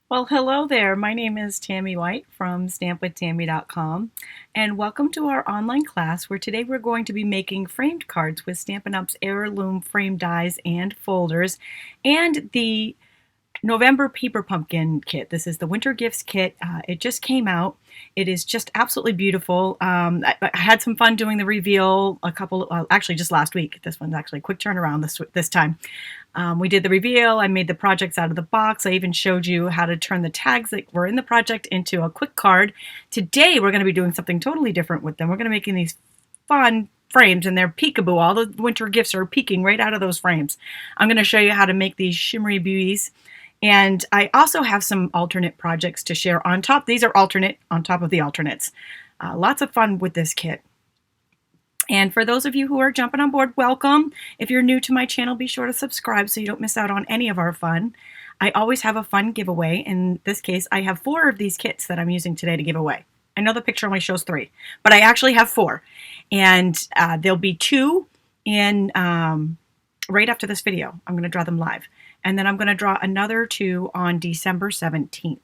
Well, hello there. My name is Tami White from stampwithtami.com, and welcome to our online class where today we're going to be making framed cards with Stampin' Up's heirloom frame dies and folders and the November Paper Pumpkin kit. This is the Winter Gifts kit. It just came out. It is just absolutely beautiful. I had some fun doing the reveal actually just last week. This one's actually a quick turnaround this time. We did the reveal. I made the projects out of the box. I even showed you how to turn the tags that were in the project into a quick card. Today, we're going to be doing something totally different with them. We're going to be making these fun frames, and they're peekaboo. All the winter gifts are peeking right out of those frames. I'm going to show you how to make these shimmery beauties. And I also have some alternate projects to share on top. These are alternate on top of the alternates. Lots of fun with this kit. And for those of you who are jumping on board, welcome. If you're new to my channel, be sure to subscribe so you don't miss out on any of our fun. I always have a fun giveaway. In this case, I have 4 of these kits that I'm using today to give away. I know the picture only shows 3, but I actually have 4. And there'll be 2 in right after this video. I'm going to draw them live. And then I'm going to draw another 2 on December 17th.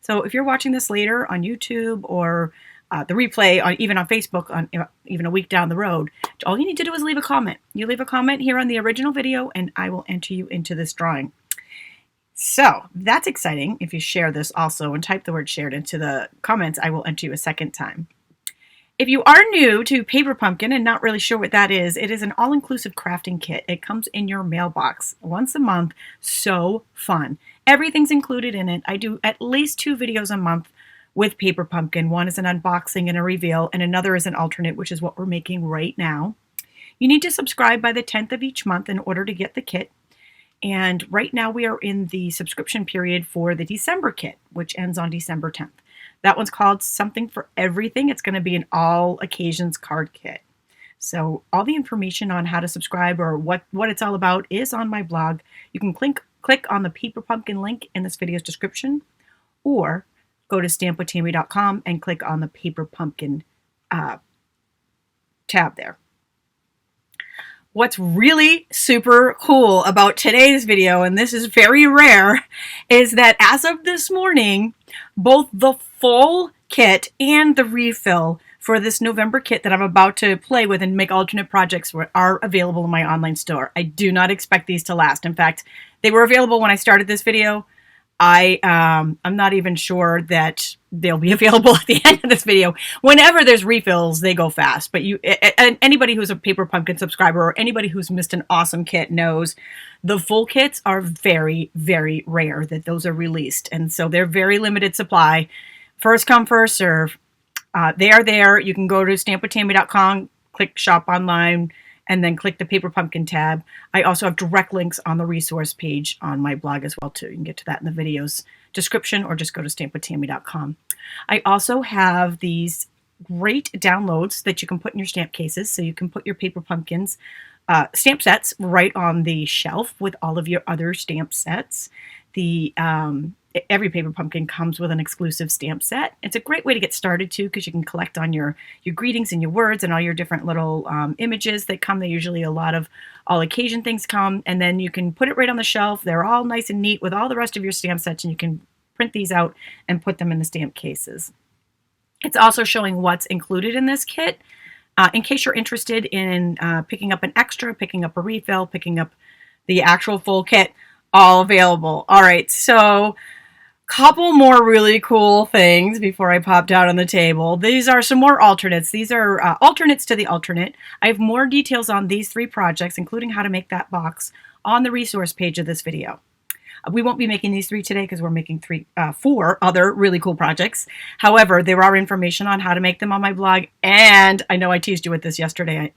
So if you're watching this later on YouTube or the replay, even on Facebook, even a week down the road, all you need to do is leave a comment. You leave a comment here on the original video, and I will enter you into this drawing. So that's exciting. If you share this also and type the word shared into the comments, I will enter you a second time. If you are new to Paper Pumpkin and not really sure what that is, it is an all-inclusive crafting kit. It comes in your mailbox once a month. So fun. Everything's included in it. I do at least 2 videos a month with Paper Pumpkin. One is an unboxing and a reveal, and another is an alternate, which is what we're making right now. You need to subscribe by the 10th of each month in order to get the kit. And right now we are in the subscription period for the December kit, which ends on December 10th. That one's called Something for Everything. It's going to be an all occasions card kit. So all the information on how to subscribe or what it's all about is on my blog. You can click on the Paper Pumpkin link in this video's description, or go to stampwithtami.com and click on the Paper Pumpkin tab there. What's really super cool about today's video, and this is very rare, is that as of this morning, both the full kit and the refill for this November kit that I'm about to play with and make alternate projects are available in my online store. I do not expect these to last. In fact, they were available when I started this video. I'm not even sure that they'll be available at the end of this video. Whenever there's refills, they go fast. But anybody who's a Paper Pumpkin subscriber or anybody who's missed an awesome kit knows the full kits are very, very rare that those are released. And so they're very limited supply. First come, first serve. They are there. You can go to stampwithtami.com, click shop online, and then click the Paper Pumpkin tab. I also have direct links on the resource page on my blog as well, too. You can get to that in the video's description or just go to stampwithtami.com. I also have these great downloads that you can put in your stamp cases, so you can put your Paper Pumpkins stamp sets right on the shelf with all of your other stamp sets. Every Paper Pumpkin comes with an exclusive stamp set. It's a great way to get started too, because you can collect on your greetings and your words and all your different little images that come. They usually a lot of all occasion things come, and then you can put it right on the shelf. They're all nice and neat with all the rest of your stamp sets, and you can print these out and put them in the stamp cases. It's also showing what's included in this kit. In case you're interested in picking up an extra, picking up a refill, picking up the actual full kit, all available. All right, so couple more really cool things before I pop down on the table. These are some more alternates. These are alternates to the alternate. I have more details on these 3 projects, including how to make that box, on the resource page of this video. We won't be making these 3 today because we're making 4 other really cool projects. However, there are information on how to make them on my blog, and I know I teased you with this yesterday.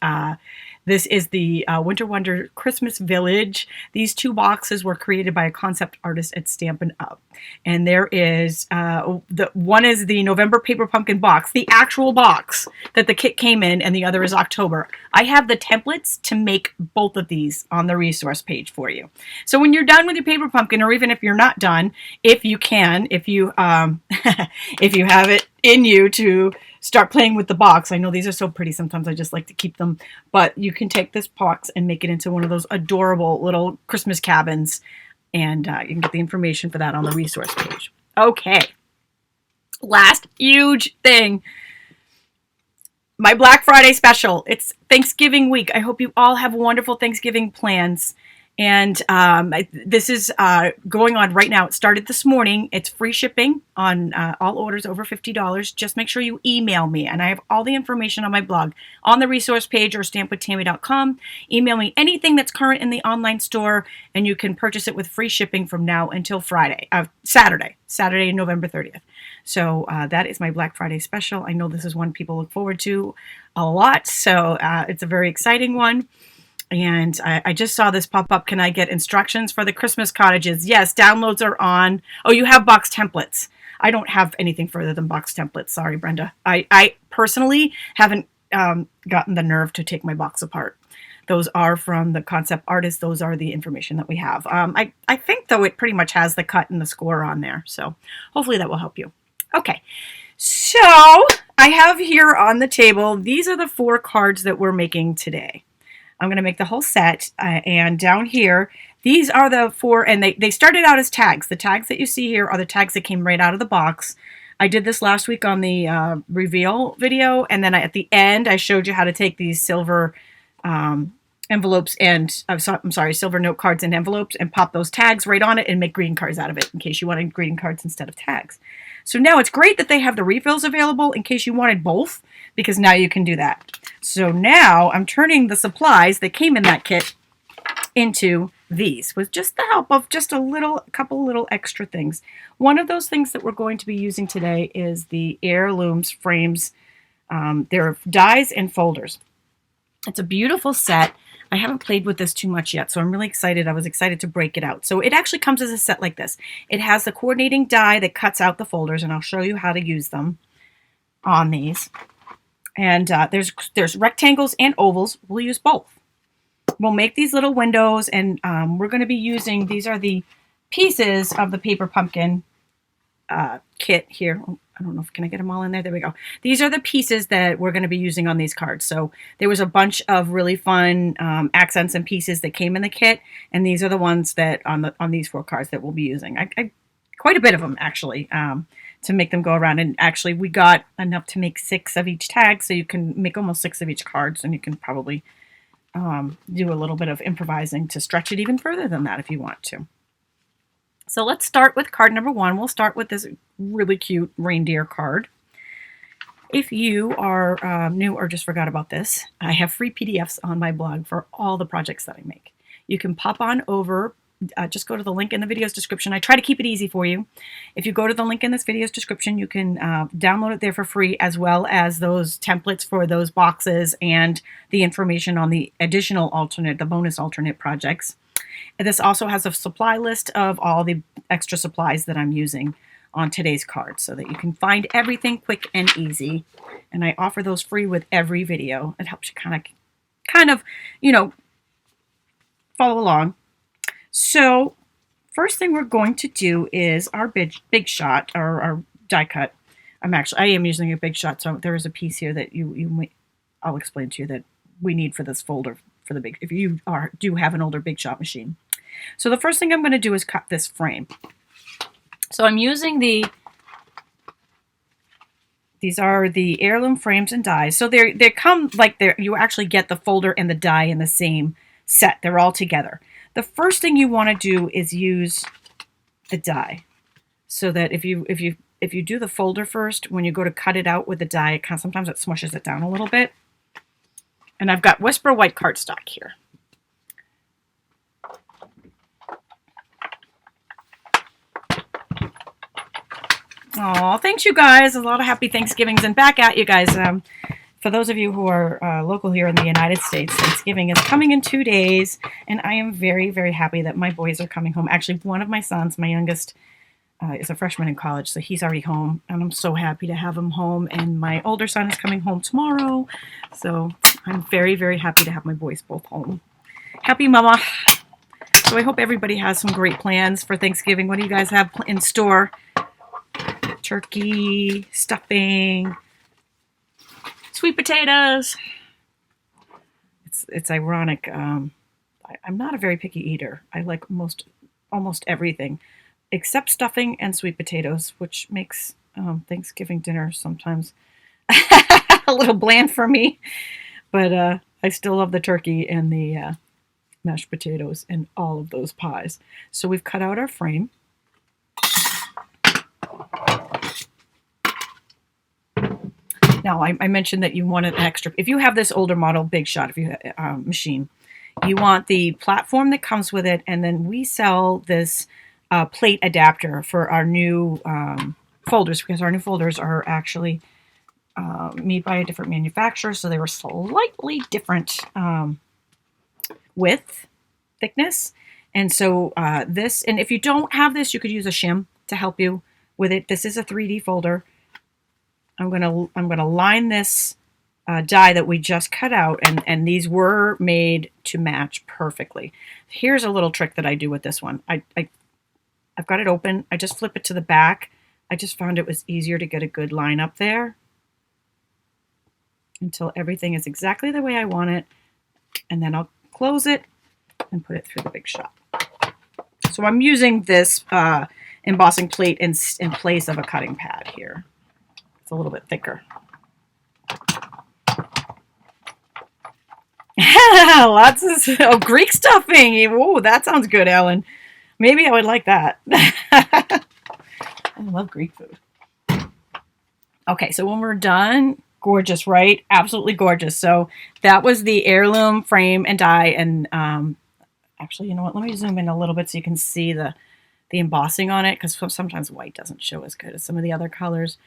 This is the Winter Wonder Christmas Village. These 2 boxes were created by a concept artist at Stampin' Up. And there is, one is the November Paper Pumpkin box, the actual box that the kit came in, and the other is October. I have the templates to make both of these on the resource page for you. So when you're done with your Paper Pumpkin, or even if you're not done, if you if you have it in you to start playing with the box. I know these are so pretty. Sometimes I just like to keep them, but you can take this box and make it into one of those adorable little Christmas cabins, and you can get the information for that on the resource page. Okay. Last huge thing. My Black Friday special. It's Thanksgiving week. I hope you all have wonderful Thanksgiving plans. And this is going on right now. It started this morning. It's free shipping on all orders over $50. Just make sure you email me. And I have all the information on my blog on the resource page or stampwithtami.com. Email me anything that's current in the online store, and you can purchase it with free shipping from now until Saturday, November 30th. So that is my Black Friday special. I know this is one people look forward to a lot. So it's a very exciting one. And I just saw this pop up. Can I get instructions for the Christmas cottages? Yes, downloads are on. Oh, you have box templates. I don't have anything further than box templates. Sorry, Brenda. I personally haven't gotten the nerve to take my box apart. Those are from the concept artist. Those are the information that we have. I think, though, it pretty much has the cut and the score on there. So hopefully that will help you. Okay. So I have here on the table, these are the 4 cards that we're making today. I'm going to make the whole set, and down here, these are the 4, and they started out as tags. The tags that you see here are the tags that came right out of the box. I did this last week on the reveal video, and then at the end, I showed you how to take these silver envelopes and, silver note cards and envelopes and pop those tags right on it and make greeting cards out of it in case you wanted greeting cards instead of tags. So now it's great that they have the refills available in case you wanted both, because now you can do that. So now I'm turning the supplies that came in that kit into these with just the help of just a couple little extra things. One of those things that we're going to be using today is the Heirlooms Frames. They're dies and folders. It's a beautiful set. I haven't played with this too much yet, so I'm really excited. I was excited to break it out. So it actually comes as a set like this. It has the coordinating die that cuts out the folders, and I'll show you how to use them on these. And there's rectangles and ovals. We'll use both. We'll make these little windows, and we're going to be using, these are the pieces of the paper pumpkin kit here. I don't know if, can I get them all in there? There we go. These are the pieces that we're going to be using on these cards. So there was a bunch of really fun accents and pieces that came in the kit, and these are the ones that on these 4 cards that we'll be using. I quite a bit of them actually to make them go around. And actually, we got enough to make 6 of each tag, so you can make almost 6 of each cards, and you can probably do a little bit of improvising to stretch it even further than that if you want to. So let's start with card number 1. We'll start with this really cute reindeer card. If you are new or just forgot about this, I have free PDFs on my blog for all the projects that I make. You can pop on over, just go to the link in the video's description. I try to keep it easy for you. If you go to the link in this video's description, you can download it there for free, as well as those templates for those boxes and the information on the additional alternate, the bonus alternate projects. This also has a supply list of all the extra supplies that I'm using on today's card, so that you can find everything quick and easy. And I offer those free with every video. It helps you kind of, you know, follow along. So first thing we're going to do is our big shot, or our die cut. I am using a big shot, so there is a piece here that I'll explain to you that we need for this folder for the big, if you do have an older big shot machine. So the first thing I'm going to do is cut this frame. So I'm using these are the Heirloom Frames and dies. So they come like you actually get the folder and the die in the same set. They're all together. The first thing you want to do is use the die, so that if you do the folder first, when you go to cut it out with the die, sometimes it smushes it down a little bit. And I've got Whisper White cardstock here. Oh, thanks you guys. A lot of happy Thanksgivings, and back at you guys. For those of you who are local here in the United States, Thanksgiving is coming in 2 days, and I am very, very happy that my boys are coming home. Actually, one of my sons, my youngest, is a freshman in college, so he's already home, and I'm so happy to have him home. And my older son is coming home tomorrow, so I'm very, very happy to have my boys both home. Happy Mama. So I hope everybody has some great plans for Thanksgiving. What do you guys have in store? Turkey, stuffing, sweet potatoes. It's ironic. I'm not a very picky eater. I like almost everything. except stuffing and sweet potatoes, which makes Thanksgiving dinner sometimes a little bland for me. But I still love the turkey and the mashed potatoes and all of those pies. So we've cut out our frame. Now, I mentioned that you want an extra. If you have this older model Big Shot, if you machine, you want the platform that comes with it, and then we sell this plate adapter for our new folders, because our new folders are actually made by a different manufacturer, so they were slightly different width, thickness, and so this. And if you don't have this, you could use a shim to help you with it. This is a 3D folder. I'm gonna line this die that we just cut out, and these were made to match perfectly. Here's a little trick that I do with this one. I've got it open. I just flip it to the back. I just found it was easier to get a good line up there until everything is exactly the way I want it, and then I'll close it and put it through the Big Shot. So I'm using this embossing plate in place of a cutting pad here. It's a little bit thicker. Lots of Greek stuffing. Oh, that sounds good, Ellen. Maybe I would like that. I love Greek food. Okay, so when we're done, gorgeous, right? Absolutely gorgeous. So that was the heirloom frame and die. And actually, you know what? Let me zoom in a little bit so you can see the embossing on it, because sometimes white doesn't show as good as some of the other colors.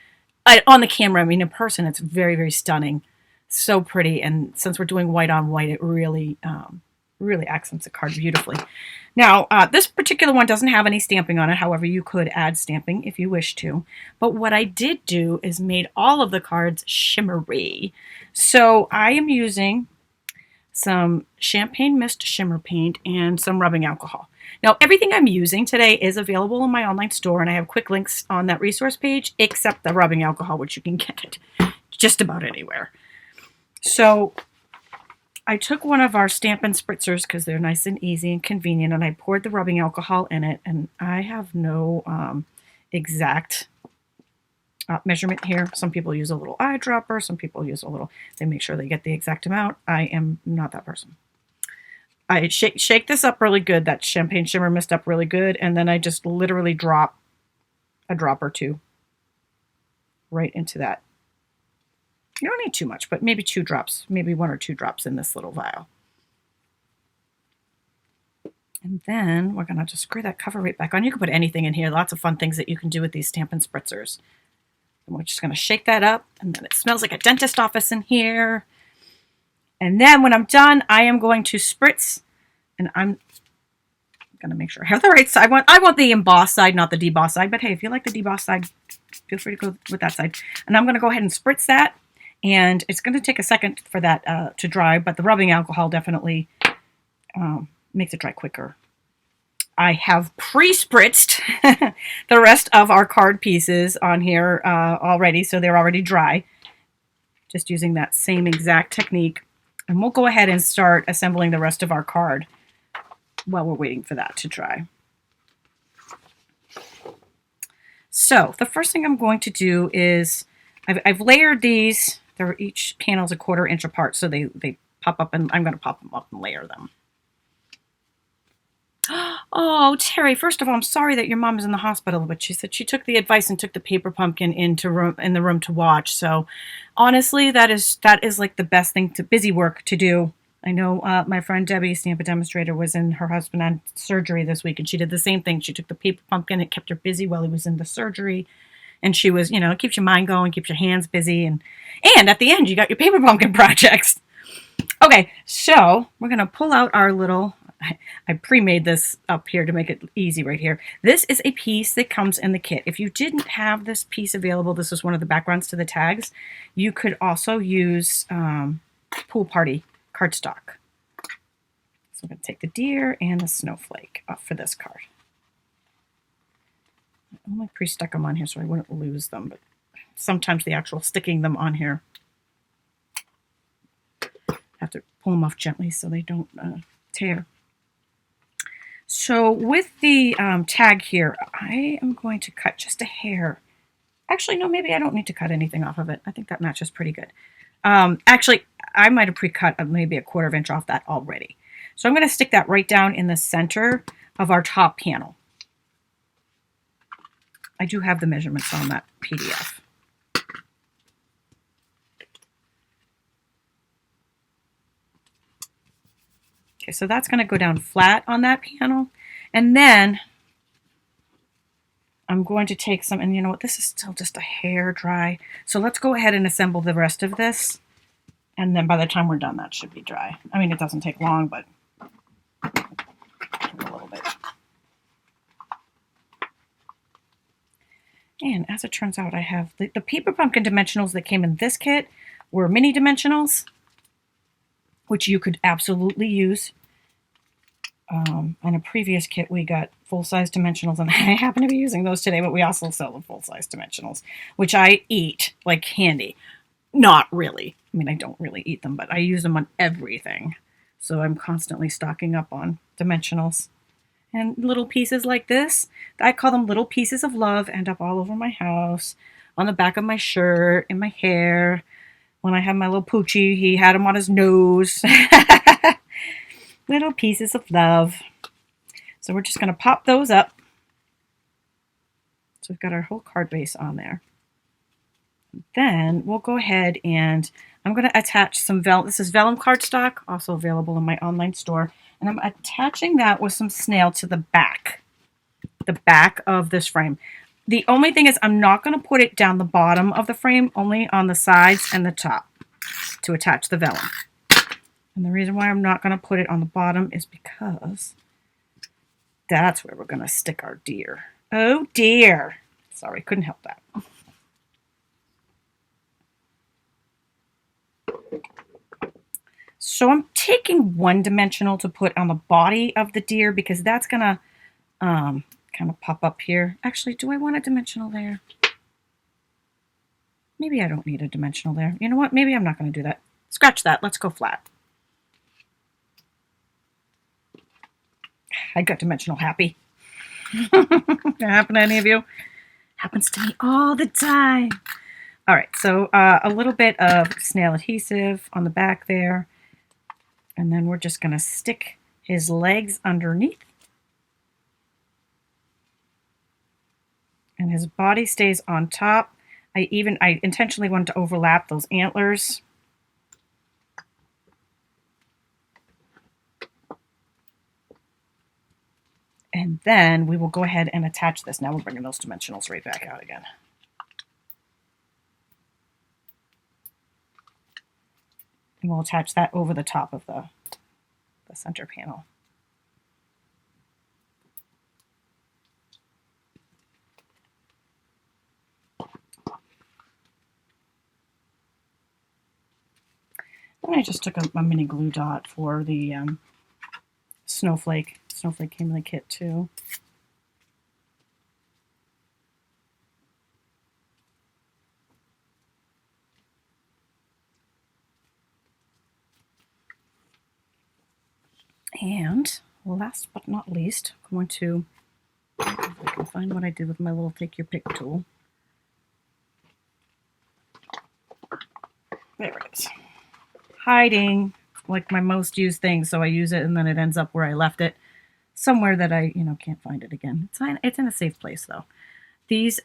On the camera, I mean, in person, it's very, very stunning. So pretty. And since we're doing white on white, it really, really accents the card beautifully. Now, this particular one doesn't have any stamping on it. However, you could add stamping if you wish to. But what I did do is made all of the cards shimmery. So I am using some champagne mist shimmer paint and some rubbing alcohol. Now, everything I'm using today is available in my online store, and I have quick links on that resource page, except the rubbing alcohol, which you can get it just about anywhere. So I took one of our Stampin' Spritzers, because they're nice and easy and convenient, and I poured the rubbing alcohol in it, and I have no exact measurement here. Some people use a little eyedropper, some people use a little, they make sure they get the exact amount. I am not that person. I shake this up really good, that champagne shimmer mist up really good, and then I just literally drop a drop or two right into that. You don't need too much, but maybe 2 drops, maybe 1 or 2 drops in this little vial. And then we're going to just screw that cover right back on. You can put anything in here. Lots of fun things that you can do with these Stampin' Spritzers. And we're just going to shake that up, and then it smells like a dentist office in here. And then when I'm done, I am going to spritz, and I'm going to make sure I have the right side. I want the embossed side, not the debossed side. But hey, if you like the debossed side, feel free to go with that side. And I'm going to go ahead and spritz that. And it's going to take a second for that to dry, but the rubbing alcohol definitely makes it dry quicker. I have pre-spritzed the rest of our card pieces on here already, so they're already dry. Just using that same exact technique. And we'll go ahead and start assembling the rest of our card while we're waiting for that to dry. So the first thing I'm going to do is I've layered these. They're each panel's a 1/4 inch apart, so they pop up, and I'm going to pop them up and layer them. Oh, Terry, first of all, I'm sorry that your mom is in the hospital, but she said she took the advice and took the paper pumpkin in the room to watch. So honestly, that is like the best thing busy work to do. I know my friend Debbie, Stampin' Demonstrator, was in her husband on surgery this week, and she did the same thing. She took the paper pumpkin. It kept her busy while he was in the surgery. And she was, you know, it keeps your mind going, keeps your hands busy. And at the end, you got your paper pumpkin projects. Okay, so we're going to pull out our little, I pre-made this up here to make it easy right here. This is a piece that comes in the kit. If you didn't have this piece available, this is one of the backgrounds to the tags. You could also use Pool Party cardstock. So I'm going to take the deer and the snowflake off for this card. I only pre-stuck them on here so I wouldn't lose them, but sometimes the actual sticking them on here, I have to pull them off gently so they don't tear. So with the tag here, I am going to cut just a hair. Actually, no, maybe I don't need to cut anything off of it. I think that matches pretty good. Actually, I might have pre-cut maybe a 1/4 inch off that already. So I'm going to stick that right down in the center of our top panel. I do have the measurements on that PDF. Okay, so that's going to go down flat on that panel. And then I'm going to take some, and you know what, this is still just a hair dry. So let's go ahead and assemble the rest of this. And then by the time we're done, that should be dry. I mean, it doesn't take long, but a little bit. And as it turns out, I have the paper pumpkin dimensionals that came in this kit were mini dimensionals, which you could absolutely use. On a previous kit, we got full-size dimensionals, and I happen to be using those today, but we also sell the full-size dimensionals, which I eat like candy. Not really. I mean, I don't really eat them, but I use them on everything. So I'm constantly stocking up on dimensionals. And little pieces like this, I call them little pieces of love, end up all over my house, on the back of my shirt, in my hair. When I had my little Poochie, he had him on his nose. Little pieces of love. So we're just going to pop those up. So we've got our whole card base on there. Then we'll go ahead and I'm going to attach some vellum. This is vellum cardstock, also available in my online store. And I'm attaching that with some snail to the back of this frame. The only thing is I'm not going to put it down the bottom of the frame, only on the sides and the top to attach the vellum. And the reason why I'm not going to put it on the bottom is because that's where we're going to stick our deer. Oh dear. Sorry, couldn't help that. So I'm taking one dimensional to put on the body of the deer because that's going to kind of pop up here. Actually, do I want a dimensional there? Maybe I don't need a dimensional there. You know what? Maybe I'm not going to do that. Scratch that. Let's go flat. I got dimensional happy. That happen to any of you? Happens to me all the time. All right, so a little bit of snail adhesive on the back there. And then we're just going to stick his legs underneath. And his body stays on top. I intentionally wanted to overlap those antlers. And then we will go ahead and attach this. Now we're bringing those dimensionals right back out again. And we'll attach that over the top of the center panel. Then I just took a mini glue dot for the snowflake. Snowflake came in the kit too. And last but not least, I'm going to, if I can find what I did with my little take your pick tool. There it is. Hiding, like my most used thing, so I use it and then it ends up where I left it. Somewhere that I, can't find it again. It's in a safe place though. These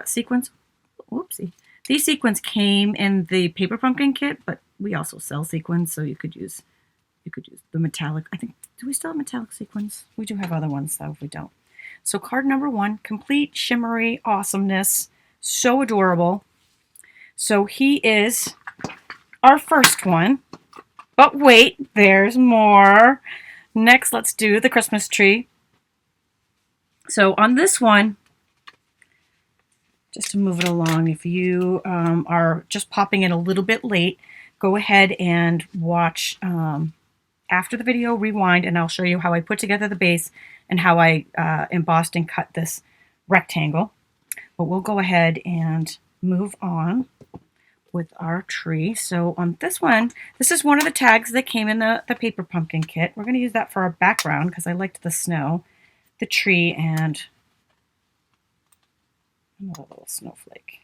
sequins, whoopsie. These sequins came in the paper pumpkin kit, but we also sell sequins, so you could use the metallic. I think, do we still have metallic sequins? We do have other ones though if we don't. So card number 1, complete shimmery awesomeness. So adorable. So he is our first one. But wait, there's more. Next, let's do the Christmas tree. So on this one, just to move it along, if you are just popping in a little bit late, go ahead and watch after the video, rewind, and I'll show you how I put together the base and how I embossed and cut this rectangle. But we'll go ahead and move on with our tree. So on this one, this is one of the tags that came in the paper pumpkin kit. We're going to use that for our background because I liked the snow. the tree and another little snowflake.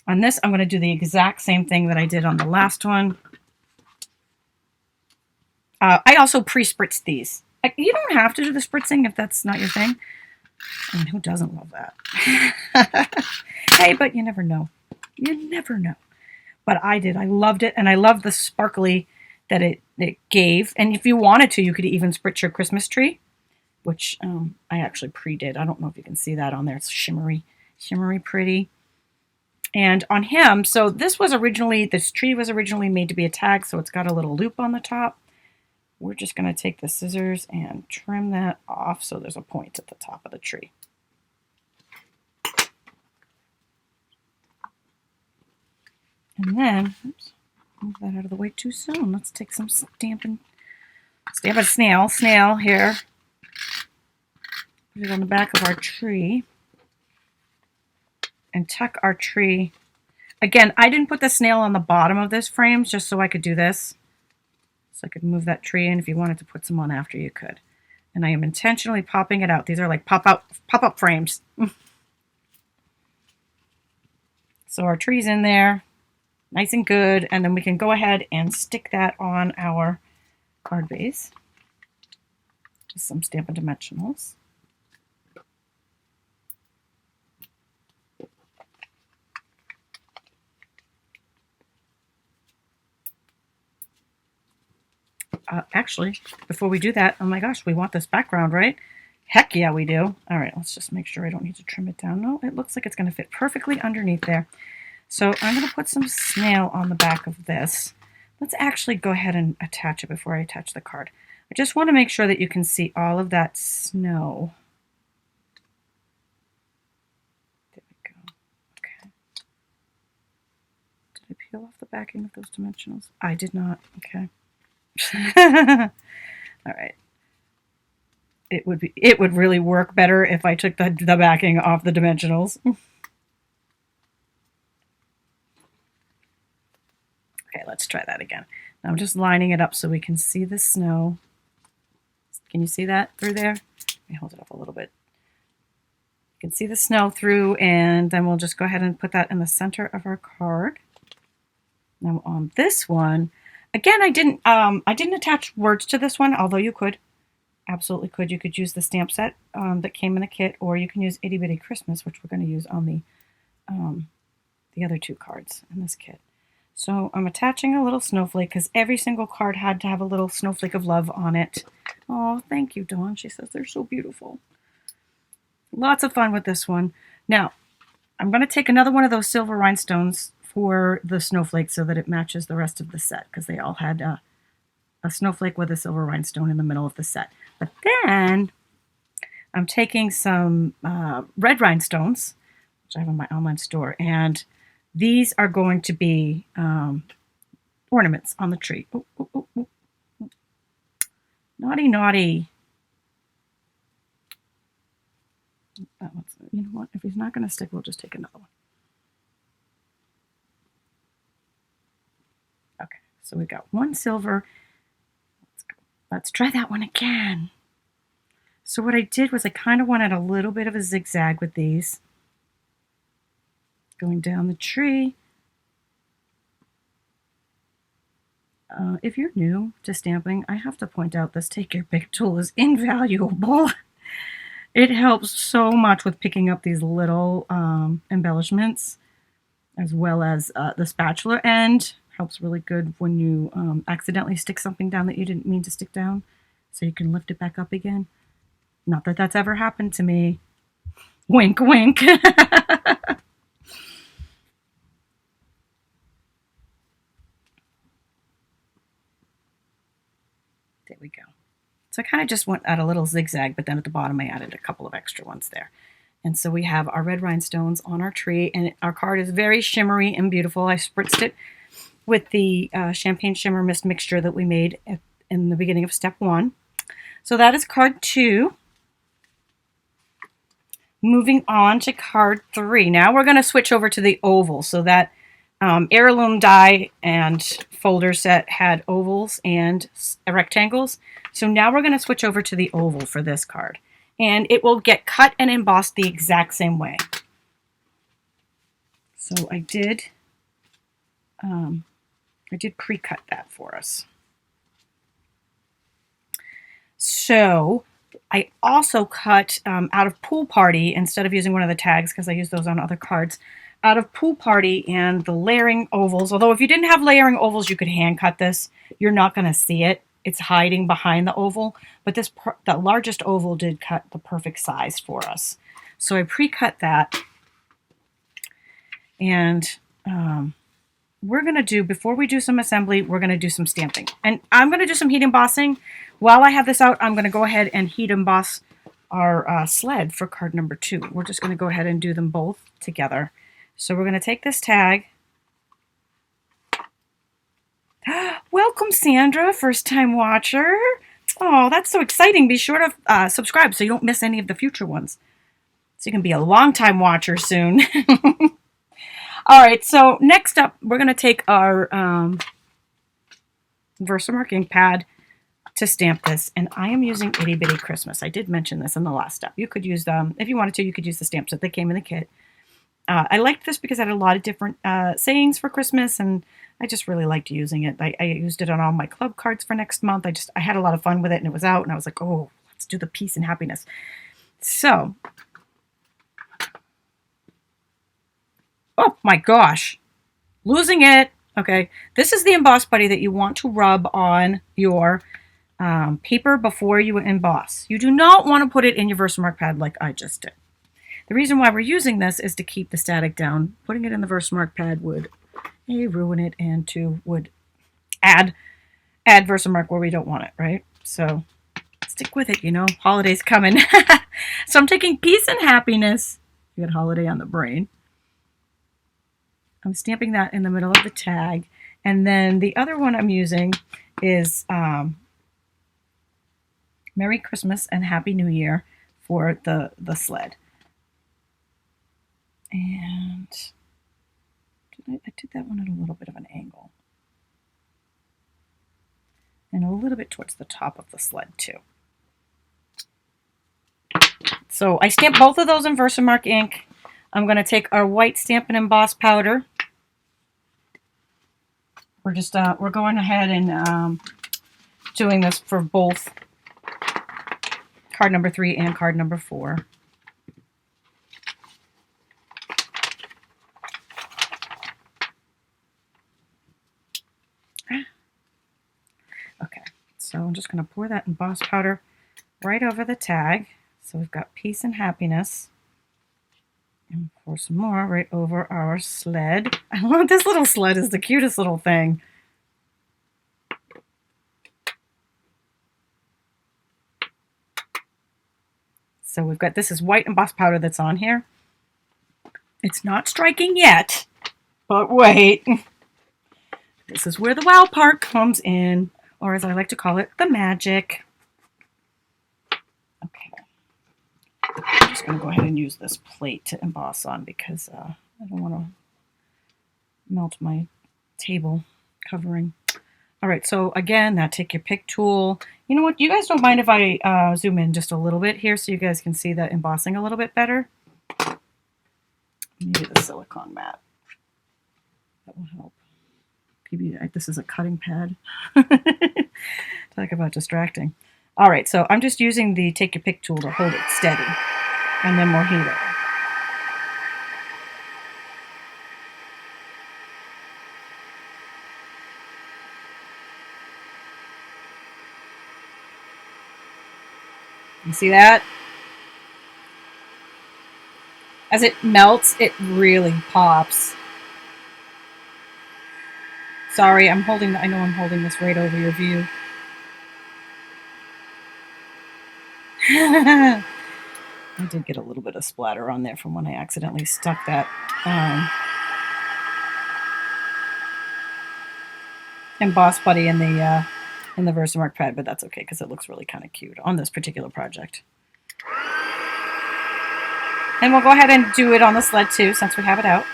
On this, I'm going to do the exact same thing that I did on the last one. I also pre-spritzed these. You don't have to do the spritzing if that's not your thing. I mean, who doesn't love that? Hey, but you never know. You never know. But I did. I loved it, and I loved the sparkly that it gave. And if you wanted to, you could even spritz your Christmas tree, which I actually pre-did. I don't know if you can see that on there. It's shimmery pretty. And on him, so this tree was originally made to be a tag, so it's got a little loop on the top. We're just going to take the scissors and trim that off so there's a point at the top of the tree. And then, oops, move that out of the way too soon. Let's take some stamping snail here. Put it on the back of our tree. And tuck our tree. Again, I didn't put the snail on the bottom of this frame just so I could do this. So I could move that tree in. If you wanted to put some on after, you could. And I am intentionally popping it out. These are like pop-up frames. So our tree's in there, nice and good. And then we can go ahead and stick that on our card base. Just some Stampin' Dimensionals. Actually, before we do that, oh my gosh, we want this background, right? Heck yeah, we do. All right, let's just make sure I don't need to trim it down. No, it looks like it's going to fit perfectly underneath there. So I'm going to put some snail on the back of this. Let's actually go ahead and attach it before I attach the card. I just want to make sure that you can see all of that snow. There we go. Okay. Did I peel off the backing of those dimensionals? I did not. Okay. All right. It would really work better if I took the backing off the dimensionals. Okay, let's try that again. Now I'm just lining it up so we can see the snow. Can you see that through there? Let me hold it up a little bit. You can see the snow through, and then we'll just go ahead and put that in the center of our card. Now on this one, again, I didn't attach words to this one, although you could. Absolutely could. You could use the stamp set that came in the kit, or you can use Itty Bitty Christmas, which we're going to use on the other two cards in this kit. So I'm attaching a little snowflake because every single card had to have a little snowflake of love on it. Oh, thank you, Dawn. She says they're so beautiful. Lots of fun with this one. Now, I'm going to take another one of those silver rhinestones for the snowflake so that it matches the rest of the set, because they all had a snowflake with a silver rhinestone in the middle of the set. But then I'm taking some red rhinestones, which I have in my online store, and these are going to be ornaments on the tree. Ooh, ooh, ooh, ooh. Naughty, naughty. You know what? If he's not going to stick, we'll just take another one. Okay, so we got one silver. Let's try that one again. So what I did was I kind of wanted a little bit of a zigzag with these. Going down the tree. If you're new to stamping, I have to point out this Take Your Pick tool is invaluable. It helps so much with picking up these little embellishments, as well as the spatula end. Helps really good when you accidentally stick something down that you didn't mean to stick down, so you can lift it back up again. Not that that's ever happened to me. Wink, wink. There we go. So I kind of just went at a little zigzag, but then at the bottom I added a couple of extra ones there. And so we have our red rhinestones on our tree, and our card is very shimmery and beautiful. I spritzed it with the Champagne Shimmer Mist mixture that we made in the beginning of step 1. So that is card 2. Moving on to card 3. Now we're going to switch over to the oval so that Heirloom die and folder set had ovals and rectangles. So now we're going to switch over to the oval for this card. And it will get cut and embossed the exact same way. So I did pre-cut that for us. So I also cut out of Pool Party, instead of using one of the tags, because I use those on other cards, out of Pool Party and the layering ovals. Although if you didn't have layering ovals, you could hand cut this. You're not going to see it. It's hiding behind the oval. But the largest oval did cut the perfect size for us. So I pre-cut that. And we're going to do, before we do some assembly, we're going to do some stamping. And I'm going to do some heat embossing. While I have this out, I'm going to go ahead and heat emboss our sled for card number 2. We're just going to go ahead and do them both together. So we're going to take this tag. Welcome, Sandra, first time watcher. Oh, that's so exciting. Be sure to subscribe so you don't miss any of the future ones. So you can be a long time watcher soon. All right, so next up, we're going to take our Versamark ink pad to stamp this, and I am using Itty Bitty Christmas. I did mention this in the last step. You could use them, if you wanted to, you could use the stamps that they came in the kit. I liked this because it had a lot of different sayings for Christmas, and I just really liked using it. I used it on all my club cards for next month. I had a lot of fun with it, and it was out, and I was like, oh, let's do the peace and happiness. So, oh my gosh, losing it. Okay, this is the emboss buddy that you want to rub on your paper before you emboss. You do not want to put it in your Versamark pad like I just did. The reason why we're using this is to keep the static down. Putting it in the Versamark pad would A, ruin it, and 2, would add Versamark where we don't want it, right? So stick with it, you know, holidays coming. So I'm taking peace and happiness. You got holiday on the brain. I'm stamping that in the middle of the tag. And then the other one I'm using is Merry Christmas and Happy New Year for the sled. And I did that one at a little bit of an angle. And a little bit towards the top of the sled too. So I stamped both of those in Versamark ink. I'm going to take our white Stampin' Emboss powder. We're just we're going ahead and doing this for both card number 3 and card number 4. Okay, so I'm just going to pour that emboss powder right over the tag. So we've got peace and happiness. And pour some more right over our sled. I love this little sled. Is the cutest little thing. So we've got, this is white emboss powder that's on here. It's not striking yet, but wait. This is where the wow part comes in, or as I like to call it, the magic. Okay. I'm just going to go ahead and use this plate to emboss on because I don't want to melt my table covering. All right, so again, that take your pick tool. You know what? You guys don't mind if I zoom in just a little bit here so you guys can see the embossing a little bit better? Maybe the silicone mat. That will help. Maybe this is a cutting pad. Talk about distracting. All right, so I'm just using the take your pick tool to hold it steady, and then we'll heat it. You see that? As it melts, it really pops. Sorry, I know I'm holding this right over your view. I did get a little bit of splatter on there from when I accidentally stuck that emboss putty in the Versamark pad, but that's okay because it looks really kind of cute on this particular project. And we'll go ahead and do it on the sled too, since we have it out.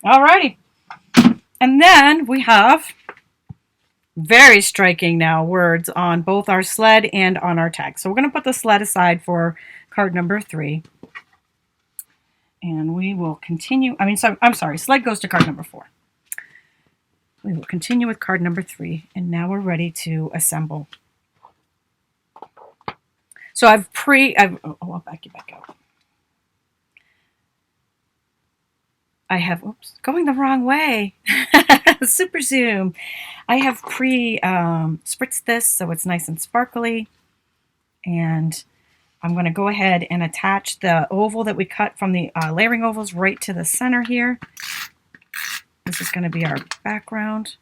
Alrighty. And then we have very striking now words on both our sled and on our tag. So we're going to put the sled aside for card number 3. And we will continue. I'm sorry, sled goes to card number 4. We will continue with card number 3. And now we're ready to assemble. So I'll back you back out. I have, going the wrong way. Super zoom. I have spritzed this so it's nice and sparkly. And I'm going to go ahead and attach the oval that we cut from the layering ovals right to the center here. This is going to be our background.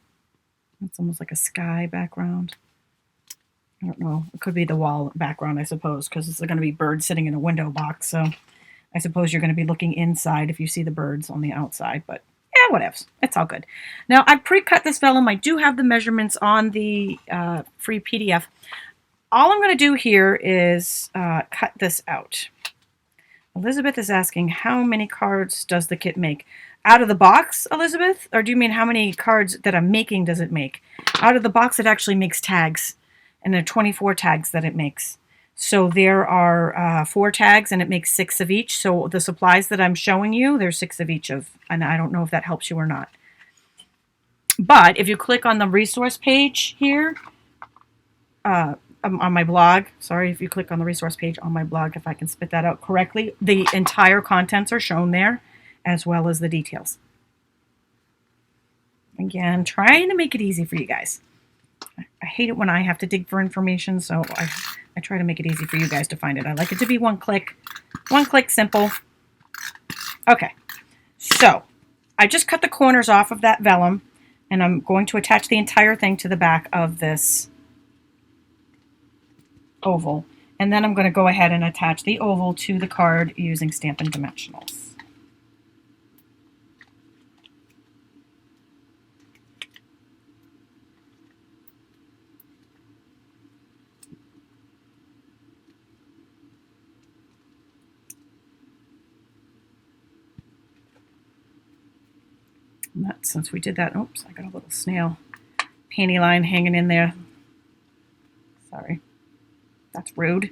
It's almost like a sky background. I don't know. It could be the wall background, I suppose, because it's going to be birds sitting in a window box. So I suppose you're going to be looking inside if you see the birds on the outside. But yeah, whatevs. It's all good. Now, I pre-cut this vellum. I do have the measurements on the free PDF. All I'm going to do here is cut this out. Elizabeth is asking, how many cards does the kit make? Out of the box, Elizabeth? Or do you mean how many cards that I'm making does it make? Out of the box, it actually makes tags. And there are 24 tags that it makes. So there are 4 tags, and it makes 6 of each. So the supplies that I'm showing you, there's 6 of each of. And I don't know if that helps you or not. But if you click on the resource page here, on my blog, sorry, if you click on the resource page on my blog, if I can spit that out correctly, the entire contents are shown there, as well as the details. Again, trying to make it easy for you guys. I hate it when I have to dig for information, so I try to make it easy for you guys to find it. I like it to be one click simple. Okay, so I just cut the corners off of that vellum, and I'm going to attach the entire thing to the back of this oval. And then I'm going to go ahead and attach the oval to the card using Stampin' Dimensionals. Since we did that, oops, I got a little snail panty line hanging in there. Sorry. That's rude.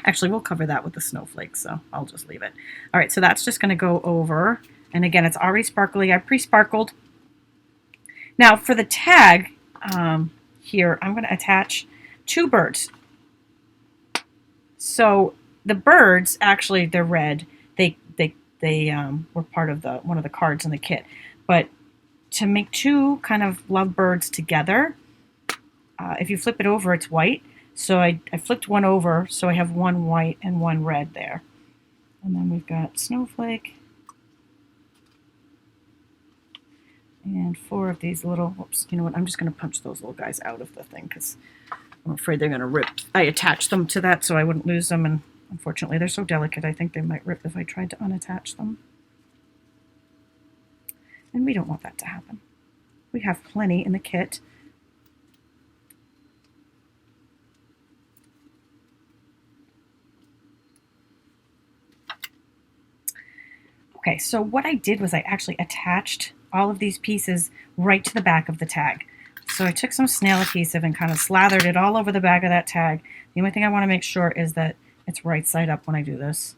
Actually, we'll cover that with the snowflakes, so I'll just leave it. All right, so that's just going to go over. And again, it's already sparkly. I pre-sparkled. Now, for the tag here, I'm going to attach 2 birds. So the birds, actually, they're red. They were part of one of the cards in the kit. But to make 2 kind of lovebirds together, if you flip it over, it's white. So I flipped one over, so I have 1 white and 1 red there. And then we've got snowflake. And 4 of these little, whoops, you know what, I'm just going to punch those little guys out of the thing because I'm afraid they're going to rip. I attached them to that so I wouldn't lose them, and unfortunately they're so delicate I think they might rip if I tried to unattach them. And we don't want that to happen. We have plenty in the kit. Okay, so what I did was I actually attached all of these pieces right to the back of the tag. So I took some snail adhesive and kind of slathered it all over the back of that tag. The only thing I want to make sure is that it's right side up when I do this.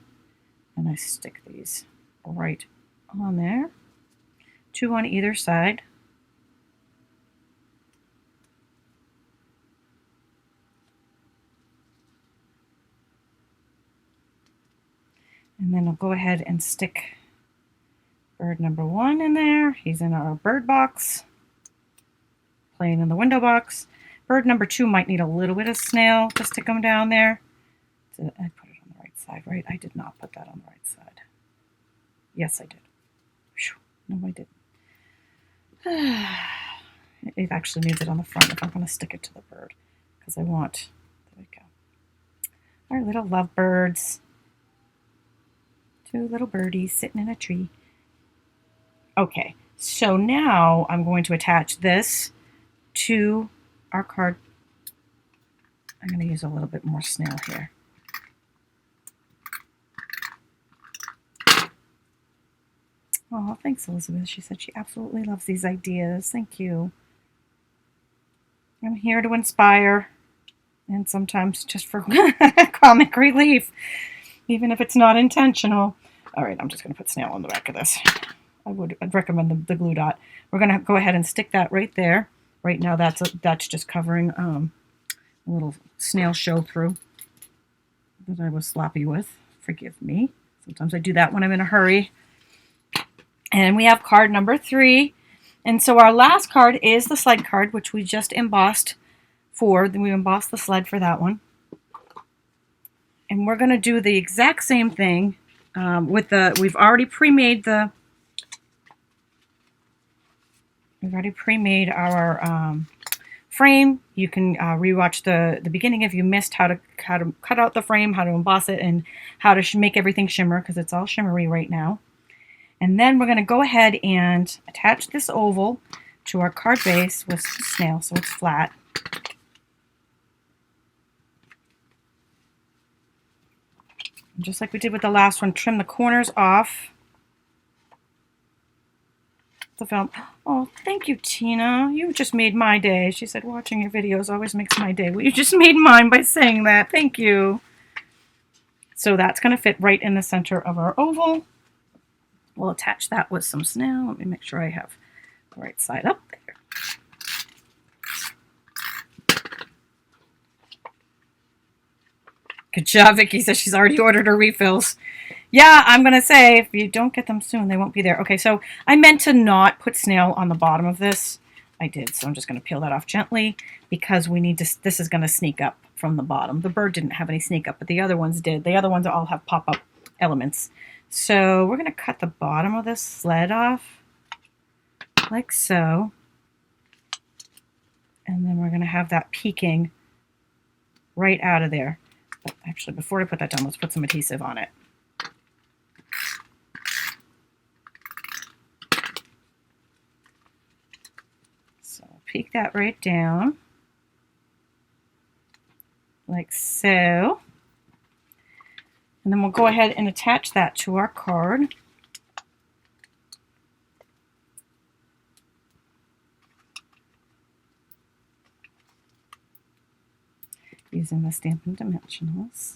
And I stick these right on there. 2 on either side. And then I'll go ahead and stick bird number 1 in there. He's in our bird box, playing in the window box. Bird number 2 might need a little bit of snail to stick him down there. So I put it on the right side, right? I did not put that on the right side. Yes, I did. Whew. No, I didn't. It actually needs it on the front if I'm going to stick it to the bird, because I want, there we go. Our little lovebirds. 2 little birdies sitting in a tree. Okay, so now I'm going to attach this to our card. I'm going to use a little bit more snail here. Oh, thanks, Elizabeth. She said she absolutely loves these ideas. Thank you. I'm here to inspire, and sometimes just for comic relief, even if it's not intentional. All right, I'm just going to put snail on the back of this. I'd recommend the glue dot. We're going to go ahead and stick that right there. Right now, that's just covering a little snail show through that I was sloppy with. Forgive me. Sometimes I do that when I'm in a hurry. And we have card number 3. And so our last card is the sled card, which we just embossed for. We embossed the sled for that one. And we're going to do the exact same thing with we've already pre-made our frame. You can rewatch the beginning if you missed how to cut out the frame, how to emboss it, and how to make everything shimmer, because it's all shimmery right now. And then we're going to go ahead and attach this oval to our card base with some snail so it's flat. And just like we did with the last one, trim the corners off the film. Oh, thank you, Tina. You just made my day. She said, watching your videos always makes my day. Well, you just made mine by saying that. Thank you. So that's going to fit right in the center of our oval. We'll attach that with some snail. Let me make sure I have the right side up there. Good job, Vicky says she's already ordered her refills. Yeah, I'm going to say, if you don't get them soon, they won't be there. Okay, so I meant to not put snail on the bottom of this. I did, so I'm just going to peel that off gently because we need to, this is going to sneak up from the bottom. The bird didn't have any sneak up, but the other ones did. The other ones all have pop-up elements. So we're going to cut the bottom of this sled off like so. And then we're going to have that peeking right out of there. But actually, before I put that down, let's put some adhesive on it. So peek that right down like so. And then we'll go ahead and attach that to our card. Using the Stampin' Dimensionals.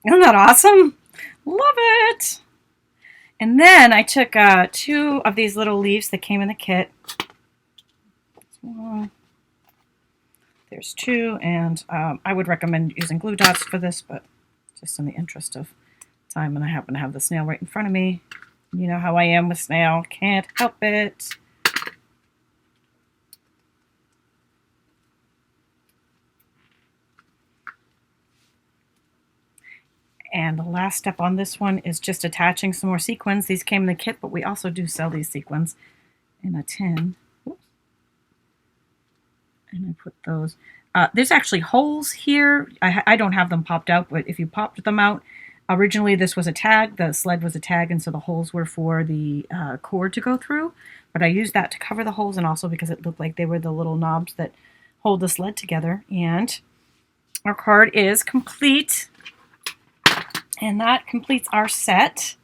Isn't that awesome? Love it! And then I took 2 of these little leaves that came in the kit. There's 2, and I would recommend using glue dots for this, but just in the interest of time, and I happen to have the snail right in front of me. You know how I am with snail. Can't help it. And the last step on this one is just attaching some more sequins. These came in the kit, but we also do sell these sequins in a tin. Oops. And I put those. There's actually holes here. I don't have them popped out, but if you popped them out, originally this was a tag. The sled was a tag, and so the holes were for the cord to go through. But I used that to cover the holes, and also because it looked like they were the little knobs that hold the sled together. And our card is complete. And that completes our set.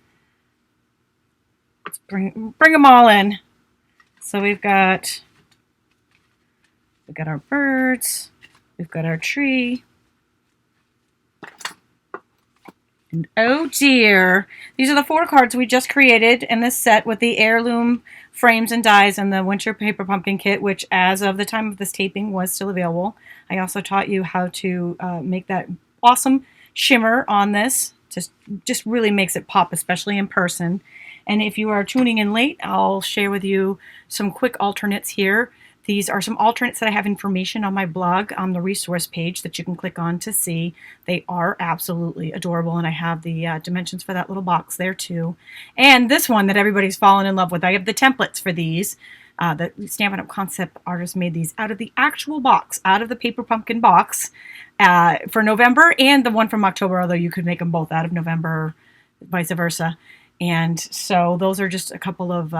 Let's bring them all in. So we've got our birds, we've got our tree, and oh dear, these are the 4 cards we just created in this set with the heirloom frames and dies and the winter paper pumpkin kit, which as of the time of this taping was still available. I also taught you how to make that awesome shimmer on this. Just really makes it pop, especially in person. And if you are tuning in late, I'll share with you some quick alternates here. These are some alternates that I have information on my blog on the resource page that you can click on to see. They are absolutely adorable, and I have the dimensions for that little box there too. And this one that everybody's fallen in love with, I have the templates for these. The Stampin' Up! Concept artist made these out of the actual box, out of the paper pumpkin box for November, and the one from October, although you could make them both out of November, vice versa. And so those are just a couple of